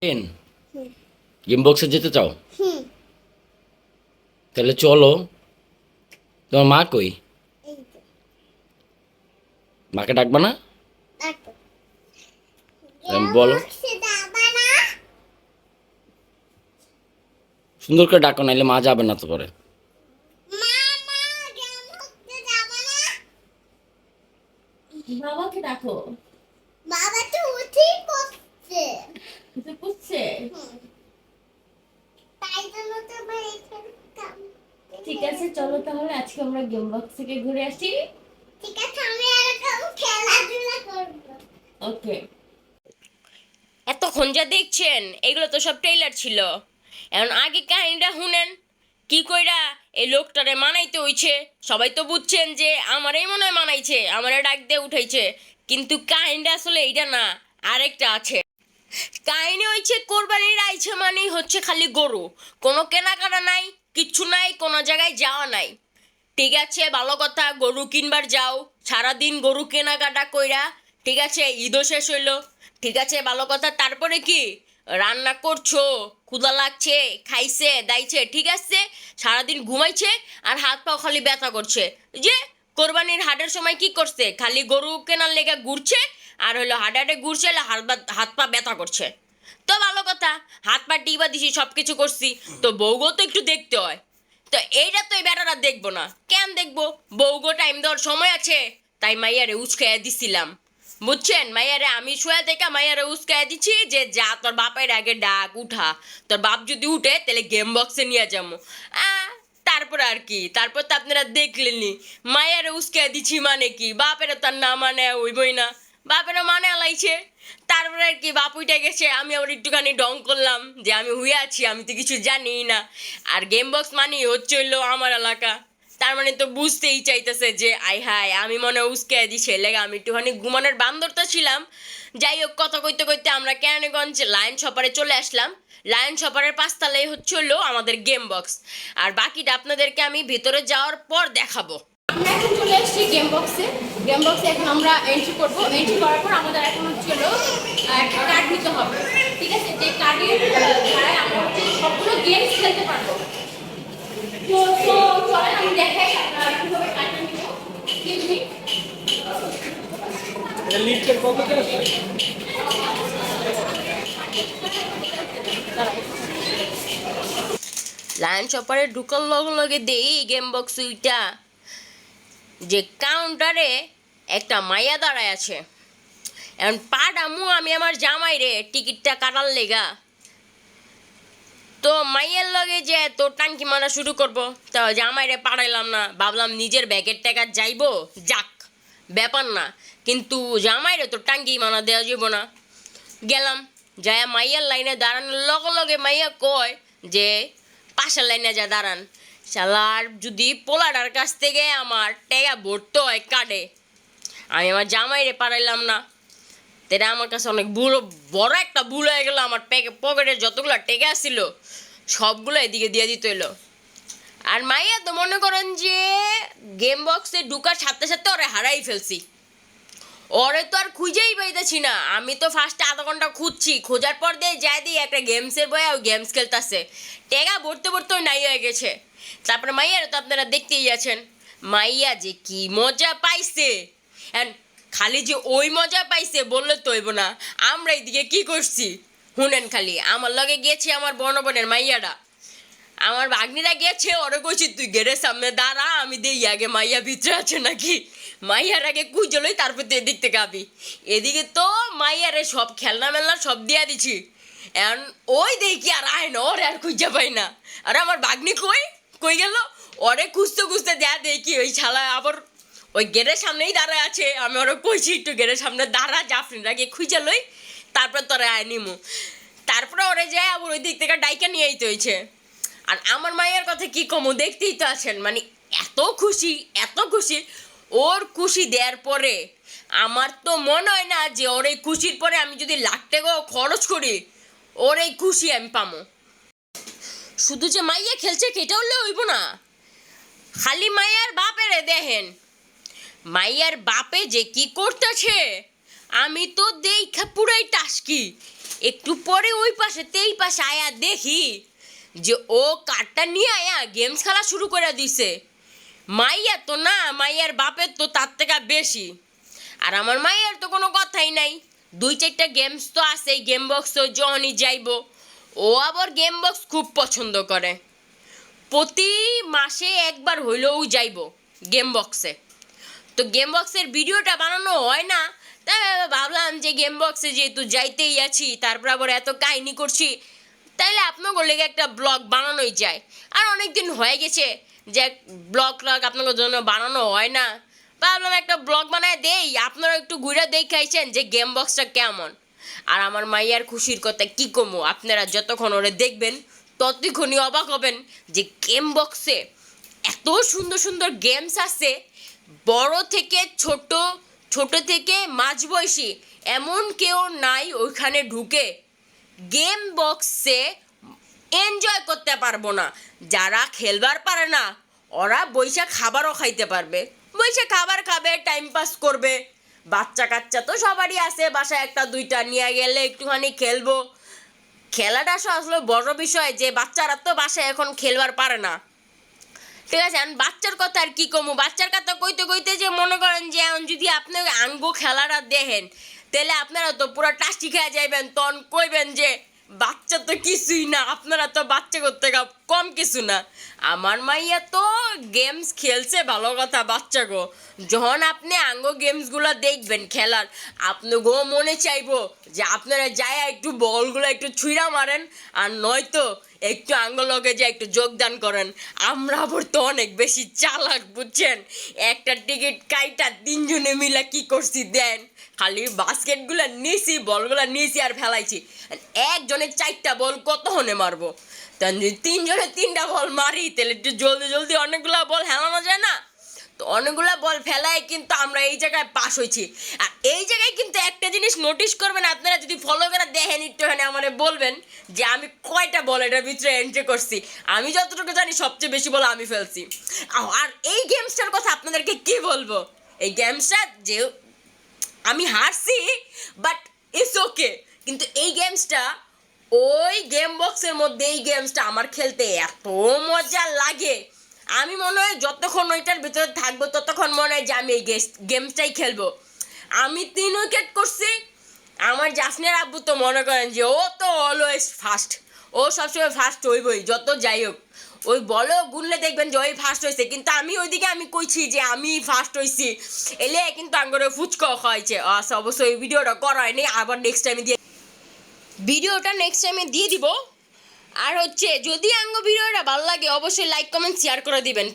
Ten game বক্সে যেতে চাও? তাহলে চলো। তোমার মা কই? মাকে ডাকবা না? বলো, সুন্দর করে ডাকো, নাইলে মা যাবে না তো পরে। বাবাকে ডাকো। বাবা তো উঠেই পড়ছে। কিছু বুঝছে? তাই জন্য তো আমার এখানে কাম। ঠিক আছে, চলো তাহলে আজকে আমরা গেম বক্স থেকে ঘুরে আসি। ঠিক আছে, আমি এরকম খেলাধুলা করবো। ওকে। এতক্ষণ যা দেখছেন এগুলো তো সব ট্রেলার ছিল। এখন আগে কাহিনীটা শুনেন। কি কইরা এই লোকটারে মানাইতে হইছে, সবাই তো বুঝছেন যে আমারই মনে হয় মানাইছে, আমারে ডাক দিয়ে উঠাইছে। কিন্তু কাহিনীটা আসলে এইটা না, আরেকটা আছে। কাহিনী হচ্ছে কোরবানির আইছে মানেই হচ্ছে খালি গরু, কোনো কেনাকাটা নাই, কিচ্ছু নাই, কোনো জায়গায় যাওয়া নাই। ঠিক আছে, ভালো কথা, গরু কিনবার যাও, সারাদিন গরু কেনাকাটা কইরা, ঠিক আছে, ঈদও শেষ হইলো, ঠিক আছে, ভালো কথা। তারপরে কি রান্না করছো, ক্ষুধা লাগছে, খাইছে দাইছে, ঠিক আছে, সারাদিন ঘুমাইছে আর হাত পা খালি ব্যথা করছে। যে কোরবানির হাটের সময় কি করছে, খালি গরু কেনার লেগে ঘুরছে আর হলো হাটে হাটে ঘুরছে, হাত পা ব্যথা করছে। তো ভালো কথা, হাত পা টিপা দিছি, সব কিছু করছি, তো বউগো তো একটু দেখতে হয়। তো এইটা তো এই বেটারা দেখবো না, কেন দেখবো? বউগো টাইম দেওয়ার সময় আছে, তাই মাইয়ারে উস্কাইয়া দিছিলাম। বুঝছেন, মাইয়ারে আমি শুয়ে থেকে মাইয়ারে উস্কাইয়া দিচ্ছি যে যা তোর বাপের আগে ডাক উঠা, তোর বাপ যদি উঠে তাহলে গেম বক্সে নিয়ে যাবো। তারপর আর কি, তারপর তো আপনারা দেখলেনি মাইয়ারে উস্কাইয়া দিচ্ছি মানে কি, বাপেরা তার না মানে হইবই না, বাপেরা মানে আলাইছে। তারপরে আর কি বাপ উঠে গেছে, আমি আবার একটুখানি ডং করলাম যে আমি হুয়ে আছি, আমি তো কিছু জানি না। আর গেম বক্স মানে হচ্ছে হইলো আমার এলাকা, তার মানে তো বুঝতেই চাইতেছে যে আই হাই আমি মনে উস্কে দিছে লেগে আমি একটুখানি ঘুমানোর বান্দরটা ছিলাম। যাই হোক, কথা কইতে কইতে আমরা কেরানীগঞ্জ লায়ন শপারে চলে আসলাম। লায়ন শপারের পাঁচতলায় হচ্ছে হলো আমাদের গেম বক্স, আর বাকিটা আপনাদেরকে আমি ভিতরে যাওয়ার পর দেখাবো। আমরা এখন চলে এসেছি গেম বক্সে। গেম বক্সে এখন আমরা এন্ট্রি করবো। এন্ট্রি করার পর আমাদের এখন হচ্ছে হলো একটা কার্ড নিতে হবে। ঠিক আছে, যে কার্ডের দ্বারাই আমরা হচ্ছে সবগুলো গেমস খেলতে পারবো। তো তো চলেন আমি দেখাই কিভাবে কার্ডটা নিব। কিনবি লায়ন শপারে ঢুকার লগে লগে দেই গেম বক্স উইটা যে কাউন্টারে একটা মাইয়া দাঁড়ায় আছে। এখন পাডামু আমি আমার জামাই রে টিকিটটা কাটার লেগা। তো মাইয়ের লগে যে তো টাঙ্কি মারা শুরু করবো, তো জামাই রে পাঠাইলাম না, ভাবলাম নিজের ব্যাগের টাকা যাইবো, যাক ব্যাপার না। কিন্তু জামাই রে তো টাঙ্কি মানা দেওয়া যাব না। গেলাম, যায় মাইয়ার লাইনে দাঁড়ানোর লগে লগে মাইয়া কয় যে পাশের লাইনে যা দাঁড়ান। শালার যদি পোলাডার কাছ থেকে আমার টেকা ভরতে হয় কাটে, আমি আমার জামাইরে পারাইলাম না। এটা আমার কাছে অনেক বড় একটা ভুল হয়ে গেলো। আমার পকেটে যতগুলো টেকা ছিল সবগুলো এদিকে দিয়ে দিতে হইলো। আর মাইয়া তো মনে করেন যে গেম বক্সে ঢুকার সাথে সাথে ওরে হারাই ফেলছি, ওরে তো আর খুঁজেই পাইতেছি না। আমি তো ফার্স্টে আধা ঘন্টা খুঁজছি, খোঁজার পর দিয়ে যাই দিই একটা গেমসের বই, আর গেমস খেলতেছে, টেকা ভরতে ভরতে ওই নাই হয়ে গেছে। তারপরে মাইয়ারে তো আপনারা দেখতেই আছেন, মাইয়া যে কি মজা পাইছে। অ্যান্ড খালি যে ওই মজা পাইছে বললে তো হইব না, আমরা এইদিকে কি করছি শুনেন খালি। আমার লগে গিয়েছে আমার বর্ণবনের মাইয়াটা, আমার ভাগ্নিরা গেছে, ওরে কইছি তুই গেটের সামনে দাঁড়া, আমি দেই আগে মাইয়া ভিতরে আছে নাকি। মাইয়ার আগে কুজলই, তারপর তো এদিক থেকে আবি। এদিকে তো মাইয়ারে সব খেলনা মেলনা সব দিয়া দিছি। এখন ওই দেখি আর আয় না, ওরে আর খুঁজে পাই না। আর আমার ভাগ্নি কই কই গেল, ওরে খুঁজতে খুঁজতে দেয়া দেখি ওই শালা আবার ওই গেটের সামনেই দাঁড়ায় আছে। আমি ওরা কইছি একটু গেটের সামনে দাঁড়া, জাফরিনরা গিয়ে খুঁজে লই, তারপর তোরা আয় নিমু। তারপরে ওরে যায় আবার ওই দিক থেকে ডাইকা নিয়ে আইতে হয়েছে। আর আমার মায়ের কথা কি কমু, দেখতেই তো আছেন, মানে এত খুশি এত খুশি। ওর খুশি দেওয়ার পরে আমার তো মনে হয় না যে ওর এই খুশির পরে আমি যদি লাখ টাকাও খরচ করি ওর এই খুশি আমি পামো। শুধু যে মাইয়া খেলছে কেটা হলে হইব না, খালি মাইয়ার বাপেরে দেখেন, মাইয়ার বাপে যে কি করতেছে আমি তো দেখা পুরাই টাসকি। একটু পরে ওই পাশে এই পাশে আয়া দেখি যে ও কার্ডটা নিয়ে আয়া গেমস খেলা শুরু করে দিছে। মাইয়া তো না, মাইয়ার বাপের তো তার থেকে বেশি। আর আমার মাইয়ার তো কোনো কথাই নাই, 2-4টা গেমস তো আছে গেম বক্স, তো যখনই যাইব ও আবার গেম বক্স খুব পছন্দ করে। প্রতি মাসে একবার হইলেও যাইব গেম বক্সে। তো গেম বক্সের ভিডিওটা বানানো হয় না, তাই ভাবলাম যে গেম বক্সে যেহেতু যাইতেই আছি, তারপর আবার এত কাহিনী করছি, তাইলে আপনাদের লেগে একটা ব্লগ বানানোই যায়। আর অনেক দিন হয়ে গেছে যে ব্লগ আপনাদের জন্য বানানো হয় না, ভাবলাম একটা ব্লগ বানায় দেই, আপনারা একটু ঘুরে দেখাইছেন যে গেম বক্সটা কেমন। আর আমার মাইয়ার খুশির কথা কি কমো, আপনারা যতক্ষণ ওরে দেখবেন ততক্ষণই অবাক হবেন যে গেম বক্সে এত সুন্দর সুন্দর গেমস আছে। বড় থেকে ছোট, ছোট থেকে মাঝবয়সী এমন কেউ নাই ওইখানে ঢুকে গেম বক্সে এনজয় করতে পারবো না। যারা খেলবার পারে না ওরা বইসা খাবারও খাইতে পারবে, বইসা খাবার খাবে, টাইম পাস করবে। বাচ্চা কাচ্চা তো সবারই আছে, বাসায় 1-2টা নিয়ে গেলে একটুখানি খেলবো। খেলাটা আসলে বড় বিষয় যে বাচ্চারা তো বাসায় এখন খেলবার পারে না, ঠিক আছে। আর বাচ্চার কথা আর কি কমু, বাচ্চার কথা কইতে কইতে যে মনে করেন যে এখন যদি আপনি আঙ্গো খেলাটা দেখেন তাহলে আপনারা তো পুরো টাস্টি খেয়ে যাইবেন, তখন কইবেন যে বাচ্চা তো কিছুই না, আপনারা তো বাচ্চা করতে কম কিছু না। আমার মাইয়া তো গেমস খেলছে ভালো কথা, বাচ্চা গো যখন আপনি আঙ্গো গেমসগুলো দেখবেন খেলার, আপনাকেও মনে চাইবো যে আপনারা যায় একটু বলগুলো একটু ছুঁড়া মারেন, আর নয়তো একটু আঙ্গলকে যে একটু যোগদান করেন। আমরা আবার তো অনেক বেশি চালাক বুঝছেন, একটা টিকিট কাইটা 3 জনে মিলে কি করছি দেন, খালি বাস্কেটগুলো নিয়েছি, বলগুলো নিয়েছি আর ফেলাইছি। একজনের 4টা বল কত হনে মারবো, তখন যদি 3 জনে 3টা বল মারি তাহলে একটু জলদি জলদি অনেকগুলো বল হেলানো যায় না। তো অনেকগুলো বল ফেলায় কিন্তু আমরা এই জায়গায় পাস হয়েছি। আর এই জায়গায় কিন্তু একটা জিনিস নোটিশ করবেন, আপনারা যদি ফলো করে দেখেন একটুখানি আমারে বলবেন যে আমি কয়টা বল এটার ভিতরে এন্ট্রি করছি। আমি যতটুকু জানি সবচেয়ে বেশি বল আমি ফেলছি। আর এই গেমসটার কথা আপনাদেরকে কি বলবো, এই গেমসটা যে আমি হারছি বাট ইটস ওকে, কিন্তু এই গেমসটা ওই গেম বক্সের মধ্যে এই গেমসটা আমার খেলতে এত মজা লাগে। আমি মনে হয় যতক্ষণ ওইটার ভিতরে থাকবো ততক্ষণ মনে হয় যে আমি এই গেমসটাই খেলবো। আমি 3 উইকেট করছি, আমার জাসনের আব্বু তো মনে করেন যে ও তো অলওয়েজ ফার্স্ট, ও সবসময় ফার্স্ট হইবই যত যাই হোক। ওই বলো গুনলে দেখবেন যে ওই ফার্স্ট হয়েছে, কিন্তু আমি ওইদিকে আমি কইছি যে আমি ফার্স্ট হয়েছি, এলে কিন্তু আঙ্গরে ফুচকা খাওয়াইছে। আচ্ছা অবশ্যই এই ভিডিওটা করা হয়নি, আবার নেক্সট টাইমে দিয়ে দিব। আর হচ্ছে যদি আঙ্গ ভিডিওটা ভালো লাগে অবশ্যই লাইক কমেন্ট শেয়ার করে দিবেন।